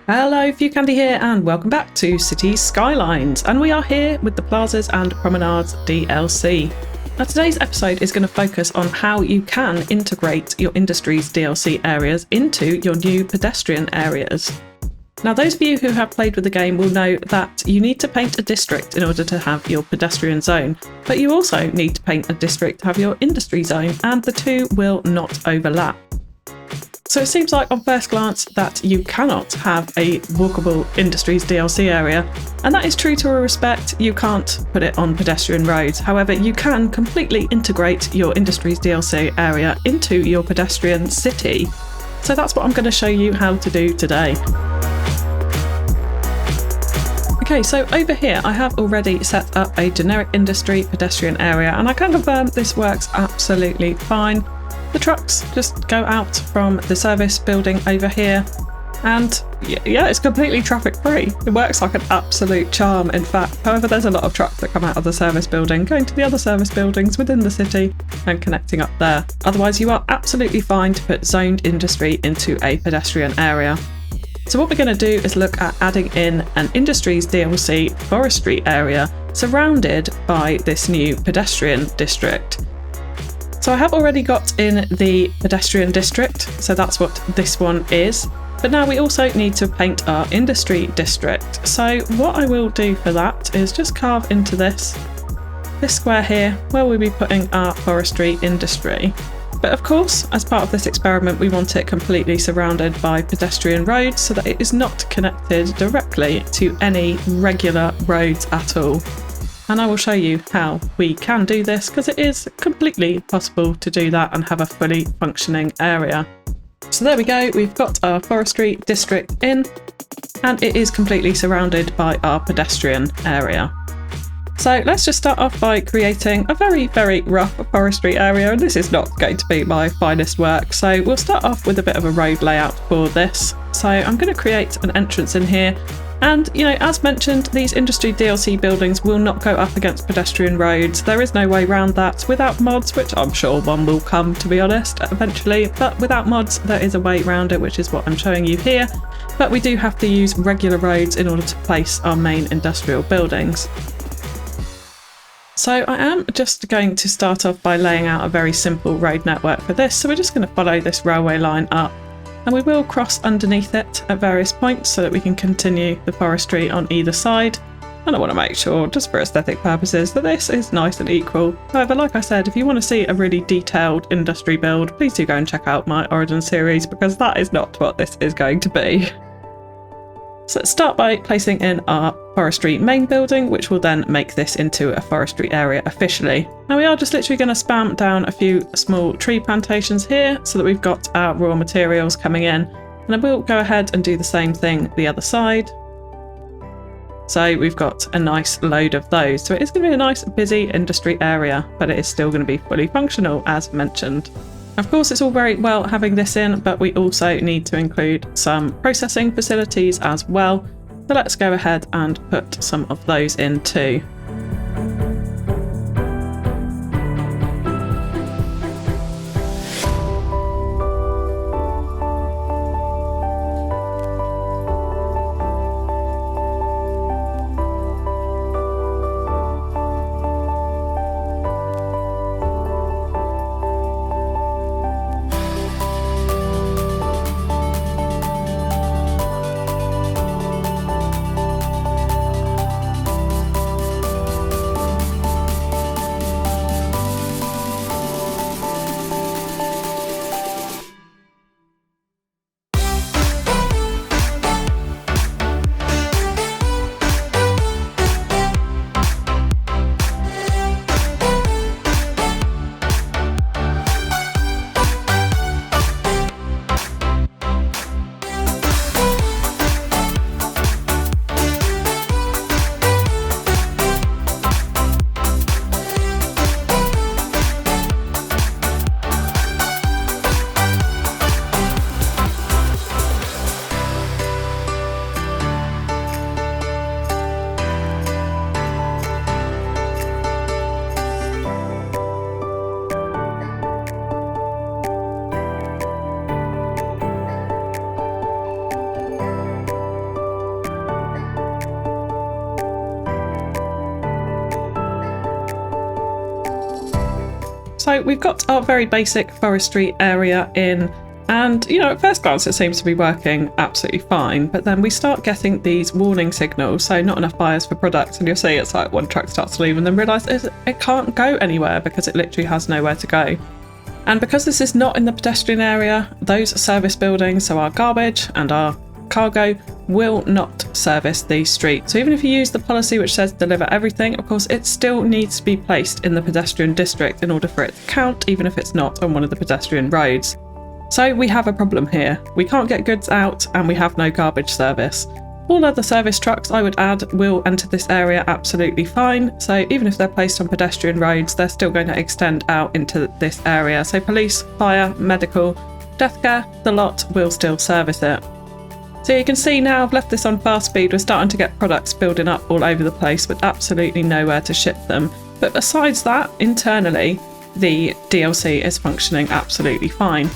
Hello, FewCandy here, and welcome back to Cities Skylines, and we are here with the Plazas and Promenades DLC. Now today's episode is going to focus on how you can integrate your industry's DLC areas into your new pedestrian areas. Now those of you who have played with the game will know that you need to paint a district in order to have your pedestrian zone, but you also need to paint a district to have your industry zone, and the two will not overlap. So it seems like on first glance that you cannot have a Walkable Industries DLC area, and that is true to a respect. You can't put it on pedestrian roads. However, you can completely integrate your Industries DLC area into your pedestrian city. So that's what I'm going to show you how to do today. Okay, so over here I have already set up a generic industry pedestrian area, and I can confirm this works absolutely fine. The trucks just go out from the service building over here, and yeah, it's completely traffic free. It works like an absolute charm, in fact. However, there's a lot of trucks that come out of the service building, going to the other service buildings within the city and connecting up there. Otherwise, you are absolutely fine to put zoned industry into a pedestrian area. So what we're going to do is look at adding in an Industries DLC forestry area surrounded by this new pedestrian district. So I have already got in the pedestrian district, so that's what this one is. But now we also need to paint our industry district. So what I will do for that is just carve into this square here where we'll be putting our forestry industry. But of course, as part of this experiment, we want it completely surrounded by pedestrian roads so that it is not connected directly to any regular roads at all. And I will show you how we can do this, because it is completely possible to do that and have a fully functioning area. So there we go, we've got our forestry district in, and it is completely surrounded by our pedestrian area. So let's just start off by creating a very, very rough forestry area, and this is not going to be my finest work. So we'll start off with a bit of a road layout for this. So I'm going to create an entrance in here. And, you know, as mentioned, these industry DLC buildings will not go up against pedestrian roads. There is no way around that without mods, which I'm sure one will come, to be honest, eventually. But without mods, there is a way around it, which is what I'm showing you here. But we do have to use regular roads in order to place our main industrial buildings. So I am just going to start off by laying out a very simple road network for this. So we're just going to follow this railway line up. And we will cross underneath it at various points so that we can continue the forestry on either side. And I want to make sure, just for aesthetic purposes, that this is nice and equal. However, like I said, if you want to see a really detailed industry build, please do go and check out my Origin series, because that is not what this is going to be. So let's start by placing in our forestry main building, which will then make this into a forestry area officially. Now we are just literally going to spam down a few small tree plantations here so that we've got our raw materials coming in, and I will go ahead and do the same thing the other side. So we've got a nice load of those. So it is going to be a nice busy industry area, but it is still going to be fully functional as mentioned. Of course, it's all very well having this in, but we also need to include some processing facilities as well. So let's go ahead and put some of those in too. So we've got our very basic forestry area in, and you know, at first glance it seems to be working absolutely fine, but then we start getting these warning signals, so not enough buyers for products, and you'll see it's like one truck starts to leave and then realise it can't go anywhere because it literally has nowhere to go. And because this is not in the pedestrian area, those service buildings, so our garbage and our cargo, will not service these streets. So even if you use the policy which says deliver everything, of course it still needs to be placed in the pedestrian district in order for it to count, even if it's not on one of the pedestrian roads. So we have a problem here. We can't get goods out and we have no garbage service. All other service trucks, I would add, will enter this area absolutely fine. So even if they're placed on pedestrian roads, they're still going to extend out into this area. So police, fire, medical, death care, the lot will still service it. So you can see now I've left this on fast speed. We're starting to get products building up all over the place with absolutely nowhere to ship them. But besides that, internally, the DLC is functioning absolutely fine.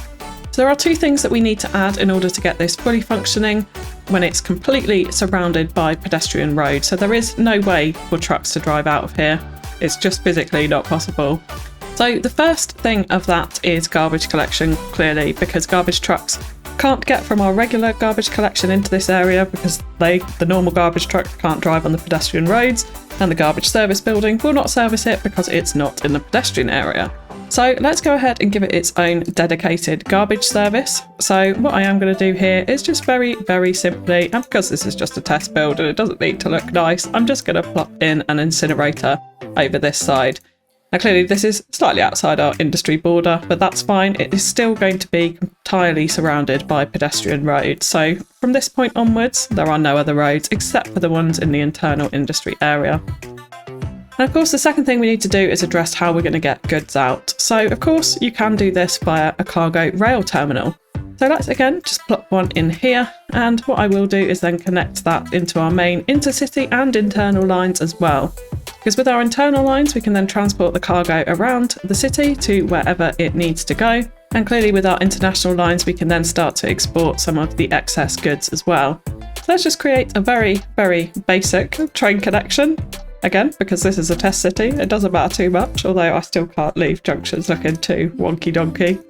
So there are two things that we need to add in order to get this fully functioning when it's completely surrounded by pedestrian roads. So there is no way for trucks to drive out of here. It's just physically not possible. So the first thing of that is garbage collection, clearly, because garbage trucks can't get from our regular garbage collection into this area because the normal garbage truck can't drive on the pedestrian roads, and the garbage service building will not service it because it's not in the pedestrian area. So let's go ahead and give it its own dedicated garbage service. So what I am going to do here is just very, very simply, and because this is just a test build and it doesn't need to look nice, I'm just going to plop in an incinerator over this side. Now clearly this is slightly outside our industry border, but that's fine. It is still going to be entirely surrounded by pedestrian roads. So from this point onwards, there are no other roads except for the ones in the internal industry area. And of course, the second thing we need to do is address how we're going to get goods out. So of course, you can do this via a cargo rail terminal. So let's again just plop one in here. And what I will do is then connect that into our main intercity and internal lines as well. Because with our internal lines, we can then transport the cargo around the city to wherever it needs to go. And clearly with our international lines, we can then start to export some of the excess goods as well. So let's just create a very, very basic train connection. Again, because this is a test city, it doesn't matter too much, although I still can't leave junctions looking too wonky donkey.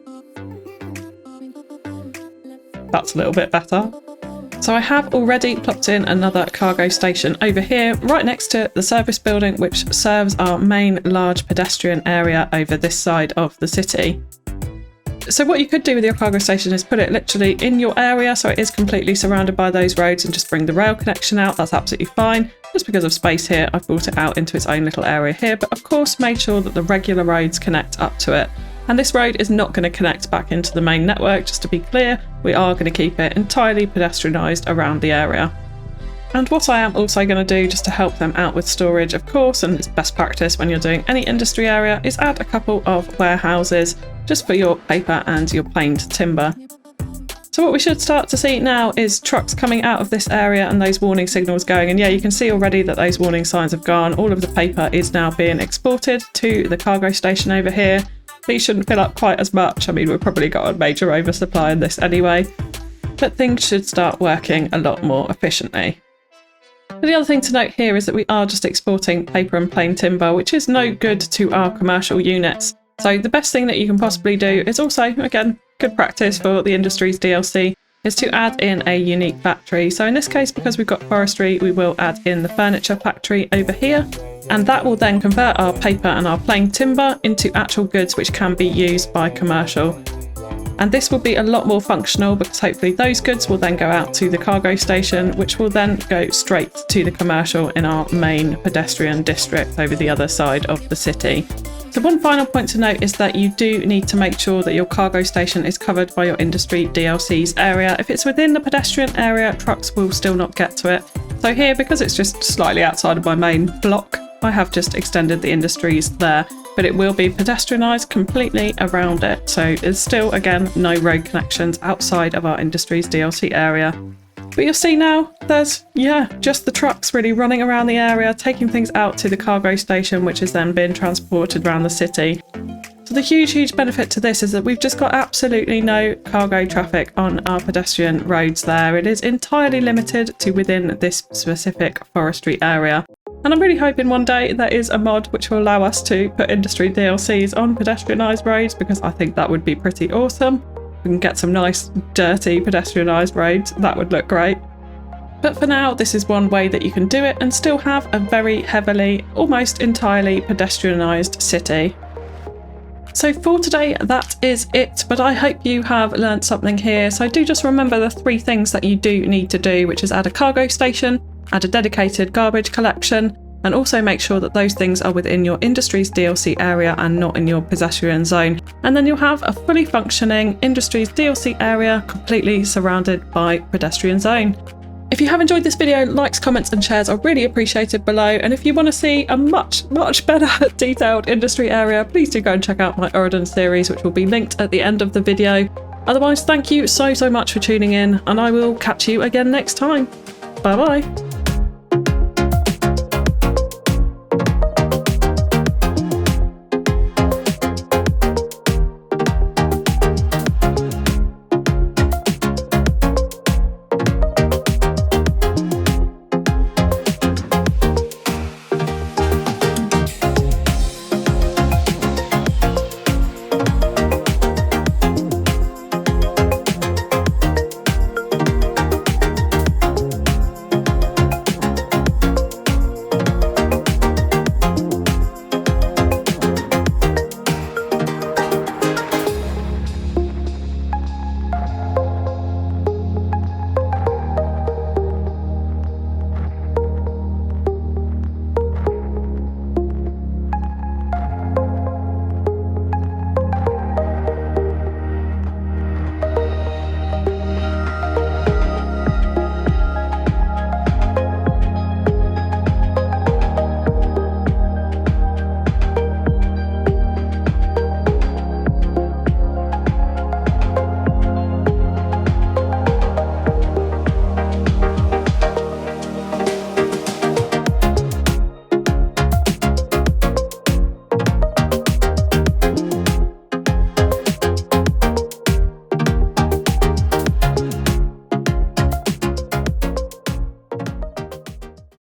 That's a little bit better. So I have already plopped in another cargo station over here, right next to the service building, which serves our main large pedestrian area over this side of the city. So what you could do with your cargo station is put it literally in your area, so it is completely surrounded by those roads, and just bring the rail connection out. That's absolutely fine. Just because of space here, I've brought it out into its own little area here, but of course made sure that the regular roads connect up to it. And this road is not going to connect back into the main network, just to be clear. We are going to keep it entirely pedestrianised around the area. And what I am also going to do, just to help them out with storage, of course, and it's best practice when you're doing any industry area, is add a couple of warehouses just for your paper and your planed timber. So what we should start to see now is trucks coming out of this area and those warning signals going. And yeah, you can see already that those warning signs have gone. All of the paper is now being exported to the cargo station over here. These shouldn't fill up quite as much. I mean, we've probably got a major oversupply in this anyway, but things should start working a lot more efficiently. But the other thing to note here is that we are just exporting paper and plain timber, which is no good to our commercial units. So the best thing that you can possibly do is also, again, good practice for the industry's DLC, is to add in a unique factory. So in this case, because we've got forestry, we will add in the furniture factory over here. And that will then convert our paper and our plain timber into actual goods which can be used by commercial. And this will be a lot more functional because hopefully those goods will then go out to the cargo station, which will then go straight to the commercial in our main pedestrian district over the other side of the city. So one final point to note is that you do need to make sure that your cargo station is covered by your industry DLC's area. If it's within the pedestrian area, trucks will still not get to it. So here, because it's just slightly outside of my main block, I have just extended the industries there, but it will be pedestrianised completely around it. So there's still, again, no road connections outside of our industries DLC area. But you'll see now there's, just the trucks really running around the area, taking things out to the cargo station, which is then being transported around the city. So the huge benefit to this is that we've just got absolutely no cargo traffic on our pedestrian roads there. It is entirely limited to within this specific forestry area. And I'm really hoping one day there is a mod which will allow us to put industry DLCs on pedestrianised roads, because I think that would be pretty awesome. We can get some nice dirty pedestrianised roads, that would look great. But for now, this is one way that you can do it and still have a very heavily, almost entirely pedestrianised city. So for today, that is it, but I hope you have learnt something here. So do just remember the 3 things that you do need to do, which is add a cargo station, add a dedicated garbage collection, and also make sure that those things are within your industry's DLC area and not in your pedestrian zone. And then you'll have a fully functioning industry's DLC area completely surrounded by pedestrian zone. If you have enjoyed this video, likes, comments and shares are really appreciated below. And if you want to see a much better detailed industry area, please do go and check out my Oregon series, which will be linked at the end of the video. Otherwise, thank you so much for tuning in, and I will catch you again next time. Bye bye.